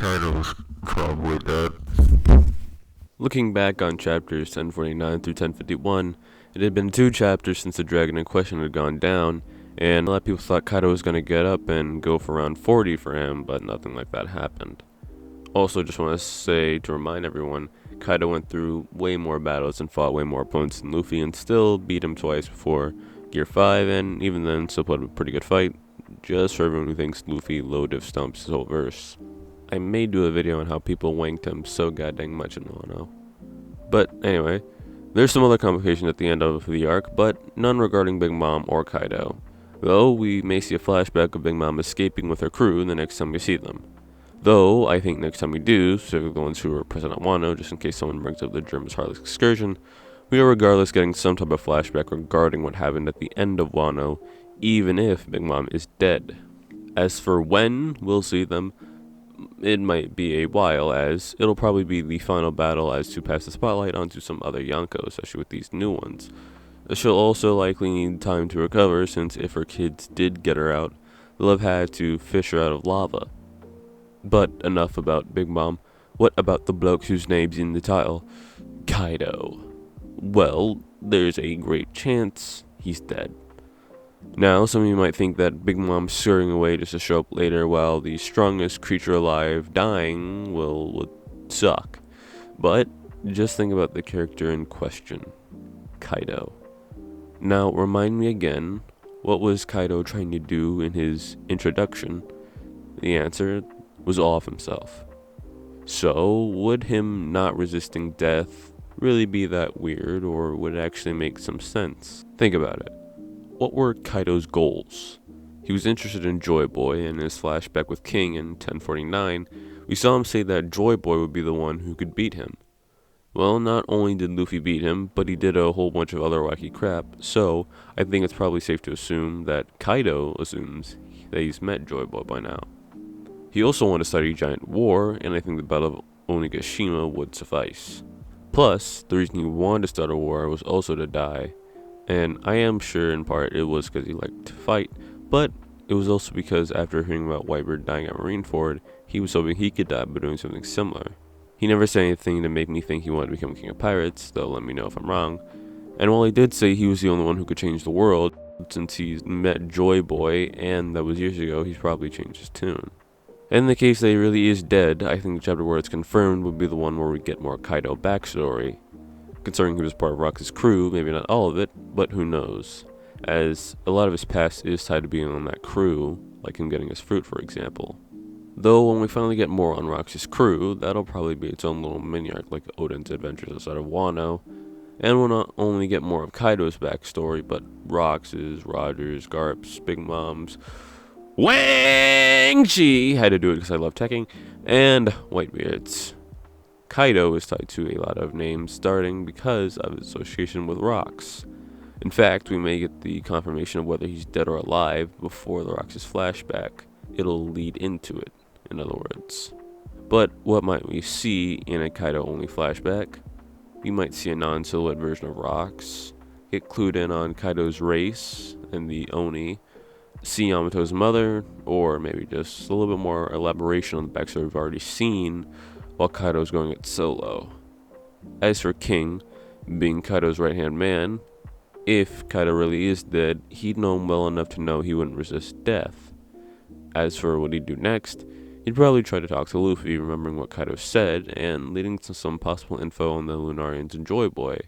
Kaido's probably dead. Looking back on chapters 1049 through 1051, it had been 2 chapters since the dragon in question had gone down, and a lot of people thought Kaido was going to get up and go for around 40 for him, but nothing like that happened. Also, just want to say, to remind everyone, Kaido went through way more battles and fought way more opponents than Luffy, and still beat him twice before Gear 5, and even then still put up a pretty good fight, just for everyone who thinks Luffy low diff stumps his whole verse. I may do a video on how people wanked him so goddamn much in Wano. But anyway, there's some other complications at the end of the arc, but none regarding Big Mom or Kaido. Though we may see a flashback of Big Mom escaping with her crew the next time we see them. Though, I think next time we do, specifically the ones who are present at Wano, just in case someone brings up the German's Heartless excursion, we are regardless getting some type of flashback regarding what happened at the end of Wano, even if Big Mom is dead. As for when we'll see them, it might be a while, as it'll probably be the final battle as to pass the spotlight onto some other Yonko, especially with these new ones. She'll also likely need time to recover, since if her kids did get her out, they'll have had to fish her out of lava. But enough about Big Mom. What about the bloke whose name's in the title? Kaido. Well, there's a great chance he's dead. Now, some of you might think that Big Mom's scurrying away just to show up later while the strongest creature alive dying would suck. But just think about the character in question, Kaido. Now, remind me again, what was Kaido trying to do in his introduction? The answer was off himself. So, would him not resisting death really be that weird, or would it actually make some sense? Think about it. What were Kaido's goals? He was interested in Joy Boy, and in his flashback with King in 1049, we saw him say that Joy Boy would be the one who could beat him. Well, not only did Luffy beat him, but he did a whole bunch of other wacky crap, so I think it's probably safe to assume that Kaido assumes that he's met Joy Boy by now. He also wanted to study Giant War, and I think the Battle of Onigashima would suffice. Plus, the reason he wanted to start a war was also to die, and I am sure in part it was because he liked to fight, but it was also because after hearing about Whitebird dying at Marineford, he was hoping he could die by doing something similar. He never said anything to make me think he wanted to become king of pirates, though let me know if I'm wrong. And while he did say he was the only one who could change the world, since he's met Joy Boy, and that was years ago, he's probably changed his tune. In the case that he really is dead, I think the chapter where it's confirmed would be the one where we get more Kaido backstory. Considering he was part of Rox's crew, maybe not all of it, but who knows, as a lot of his past is tied to being on that crew, like him getting his fruit for example. Though when we finally get more on Rox's crew, that'll probably be its own little mini-arc like Oden's adventures outside of Wano, and we'll not only get more of Kaido's backstory, but Rox's, Roger's, Garp's, Big Mom's, Wang Chi, had to do it because I love teching, and Whitebeard's. Kaido is tied to a lot of names, starting because of his association with rocks. In fact, we may get the confirmation of whether he's dead or alive before the Rox's flashback. It'll lead into it, in other words. But what might we see in a Kaido-only flashback? We might see a non-silhouette version of Rocks, get clued in on Kaido's race and the Oni, see Yamato's mother, or maybe just a little bit more elaboration on the backstory we've already seen while Kaido's going it solo. As for King, being Kaido's right-hand man, if Kaido really is dead, he'd know him well enough to know he wouldn't resist death. As for what he'd do next, he'd probably try to talk to Luffy, remembering what Kaido said, and leading to some possible info on the Lunarians and Joy Boy,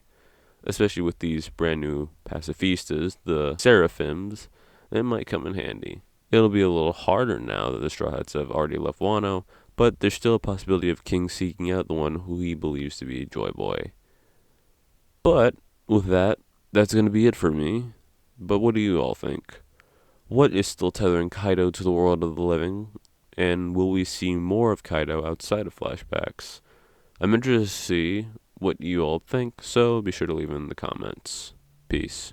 especially with these brand new pacifistas, the Seraphims. That might come in handy. It'll be a little harder now that the Straw Hats have already left Wano, but there's still a possibility of King seeking out the one who he believes to be Joy Boy. But, with that, that's going to be it for me. But what do you all think? What is still tethering Kaido to the world of the living? And will we see more of Kaido outside of flashbacks? I'm interested to see what you all think, so be sure to leave in the comments. Peace.